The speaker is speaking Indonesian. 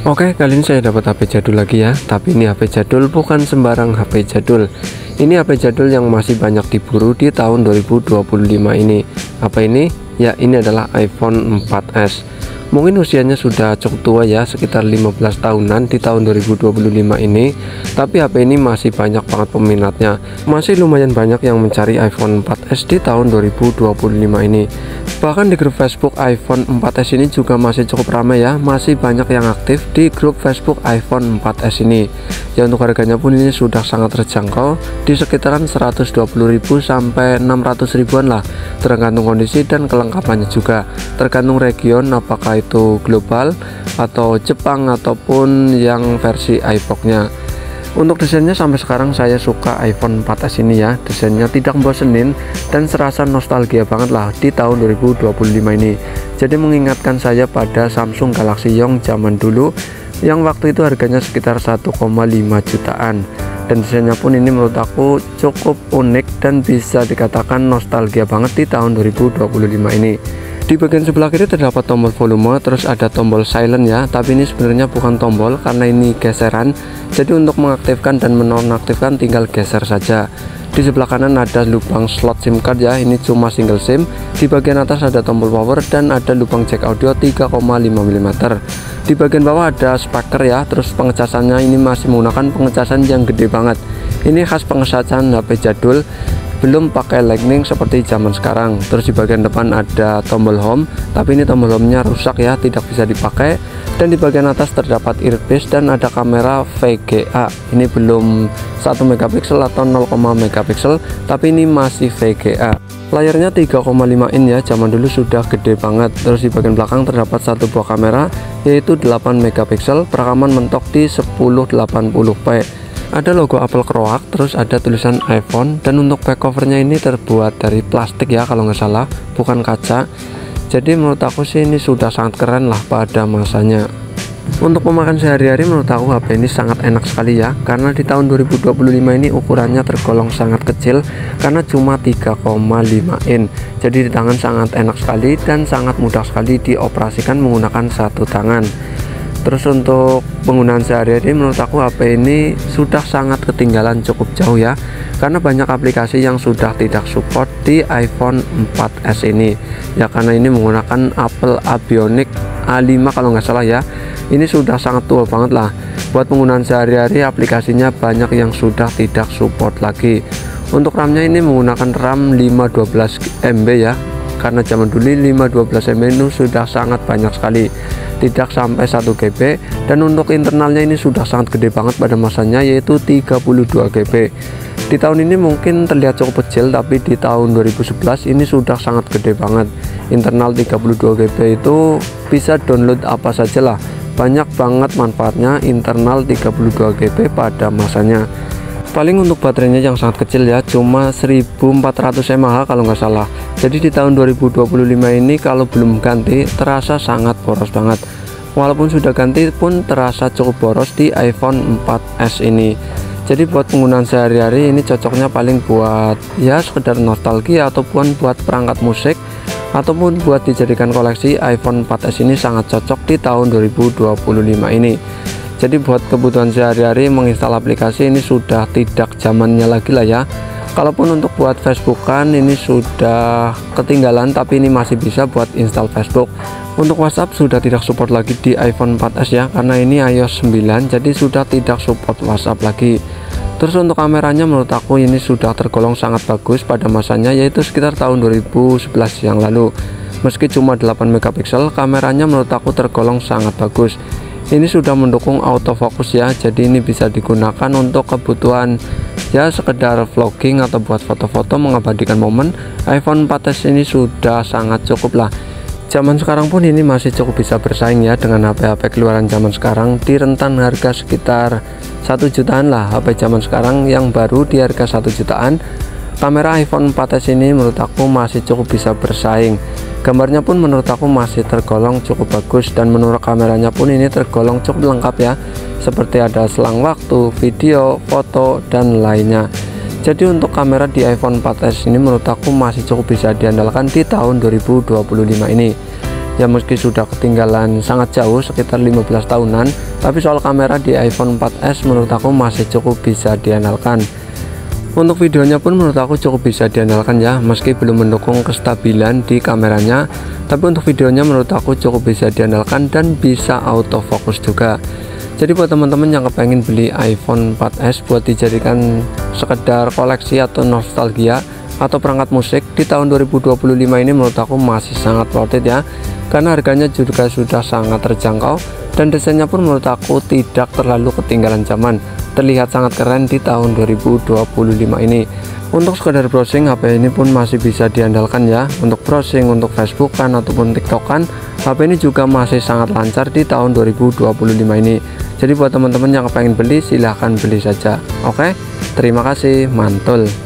Oke, kali ini saya dapat HP jadul lagi ya. Tapi ini HP jadul bukan sembarang HP jadul. Ini HP jadul yang masih banyak diburu di tahun 2025 ini. Apa ini? Ya, ini adalah iPhone 4S. Mungkin usianya sudah cukup tua ya, sekitar 15 tahunan di tahun 2025 ini. Tapi HP ini masih banyak banget peminatnya. Masih lumayan banyak yang mencari iPhone 4S di tahun 2025 ini. Bahkan di grup Facebook iPhone 4S ini juga masih cukup ramai ya. Masih banyak yang aktif di grup Facebook iPhone 4S ini. Ya, untuk harganya pun ini sudah sangat terjangkau di sekitaran 120.000 sampai 600 ribuan lah, tergantung kondisi dan kelengkapannya juga, tergantung region, apakah itu global atau Jepang ataupun yang versi iPhone-nya. Untuk desainnya sampai sekarang saya suka iPhone 4S ini ya. Desainnya tidak bosenin dan serasa nostalgia banget lah di tahun 2025 ini. Jadi mengingatkan saya pada Samsung Galaxy Young zaman dulu yang waktu itu harganya sekitar 1,5 jutaan. Dan desainnya pun ini menurut aku cukup unik dan bisa dikatakan nostalgia banget di tahun 2025 ini. Di bagian sebelah kiri terdapat tombol volume, terus ada tombol silent ya, tapi ini sebenarnya bukan tombol karena ini geseran. Jadi untuk mengaktifkan dan menonaktifkan tinggal geser saja. Di sebelah kanan ada lubang slot SIM card ya, ini cuma single SIM. Di bagian atas ada tombol power dan ada lubang jack audio 3,5 mm. Di bagian bawah ada speaker ya, terus pengecasannya ini masih menggunakan pengecasan yang gede banget. Ini khas pengecasan HP jadul, belum pakai lightning seperti zaman sekarang. Terus di bagian depan ada tombol home, tapi ini tombol home nya rusak ya, tidak bisa dipakai. Dan di bagian atas terdapat earpiece dan ada kamera VGA. Ini belum 1 megapiksel atau 0, megapiksel, tapi ini masih VGA. Layarnya 3,5 in ya, zaman dulu sudah gede banget. Terus di bagian belakang terdapat satu buah kamera yaitu 8 megapiksel, perekaman mentok di 1080p. Ada logo Apple keroak, terus ada tulisan iPhone, dan untuk back covernya ini terbuat dari plastik ya kalau nggak salah, bukan kaca. Jadi menurut aku sih ini sudah sangat keren lah pada masanya. Untuk pemakaian sehari-hari menurut aku HP ini sangat enak sekali ya, karena di tahun 2025 ini ukurannya tergolong sangat kecil karena cuma 3,5 in. Jadi di tangan sangat enak sekali dan sangat mudah sekali dioperasikan menggunakan satu tangan. Terus untuk penggunaan sehari-hari menurut aku HP ini sudah sangat ketinggalan cukup jauh ya, karena banyak aplikasi yang sudah tidak support di iPhone 4S ini ya, karena ini menggunakan Apple Bionic A5 kalau nggak salah ya. Ini sudah sangat tua banget lah. Buat penggunaan sehari-hari aplikasinya banyak yang sudah tidak support lagi. Untuk RAM-nya ini menggunakan RAM 512 MB ya, karena zaman dulu 512 MB itu sudah sangat banyak sekali, tidak sampai 1 GB. Dan untuk internalnya ini sudah sangat gede banget pada masanya, yaitu 32 GB. Di tahun ini mungkin terlihat cukup kecil, tapi di tahun 2011 ini sudah sangat gede banget. Internal 32 GB itu bisa download apa saja lah, banyak banget manfaatnya internal 32 GB pada masanya. Paling untuk baterainya yang sangat kecil ya, cuma 1400 mAh kalau nggak salah. Jadi di tahun 2025 ini kalau belum ganti terasa sangat boros banget. Walaupun sudah ganti pun terasa cukup boros di iPhone 4S ini. Jadi buat penggunaan sehari-hari ini cocoknya paling buat ya sekedar nostalgia, ataupun buat perangkat musik, ataupun buat dijadikan koleksi. iPhone 4S ini sangat cocok di tahun 2025 ini. Jadi buat kebutuhan sehari-hari menginstal aplikasi ini sudah tidak zamannya lagi lah ya. Kalaupun untuk buat Facebookan ini sudah ketinggalan, tapi ini masih bisa buat install Facebook. Untuk WhatsApp sudah tidak support lagi di iPhone 4S ya, karena ini iOS 9, jadi sudah tidak support WhatsApp lagi. Terus untuk kameranya menurut aku ini sudah tergolong sangat bagus pada masanya, yaitu sekitar tahun 2011 yang lalu. Meski cuma 8 megapiksel, kameranya menurut aku tergolong sangat bagus. Ini sudah mendukung autofocus ya, jadi ini bisa digunakan untuk kebutuhan ya sekedar vlogging atau buat foto-foto mengabadikan momen. iPhone 4S ini sudah sangat cukup lah. Zaman sekarang pun ini masih cukup bisa bersaing ya dengan HP-HP keluaran zaman sekarang di rentan harga sekitar 1 jutaan lah. HP zaman sekarang yang baru di harga 1 jutaan. Kamera iPhone 4S ini menurut aku masih cukup bisa bersaing. Gambarnya pun menurut aku masih tergolong cukup bagus, dan menurut kameranya pun ini tergolong cukup lengkap ya, seperti ada selang waktu, video, foto, dan lainnya. Jadi untuk kamera di iPhone 4S ini menurut aku masih cukup bisa diandalkan di tahun 2025 ini. ya meski sudah ketinggalan sangat jauh sekitar 15 tahunan, tapi soal kamera di iPhone 4S menurut aku masih cukup bisa diandalkan. Untuk videonya pun menurut aku cukup bisa diandalkan ya, meski belum mendukung kestabilan di kameranya, tapi untuk videonya menurut aku cukup bisa diandalkan dan bisa autofocus juga. Jadi buat teman-teman yang kepengen beli iPhone 4S buat dijadikan sekedar koleksi atau nostalgia atau perangkat musik di tahun 2025 ini, menurut aku masih sangat worth it ya, karena harganya juga sudah sangat terjangkau dan desainnya pun menurut aku tidak terlalu ketinggalan zaman, terlihat sangat keren di tahun 2025 ini. Untuk sekedar browsing, HP ini pun masih bisa diandalkan ya. Untuk browsing, untuk Facebookan ataupun TikTokan, HP ini juga masih sangat lancar di tahun 2025 ini. Jadi buat teman-teman yang pengen beli, silahkan beli saja. Oke, terima kasih, mantul.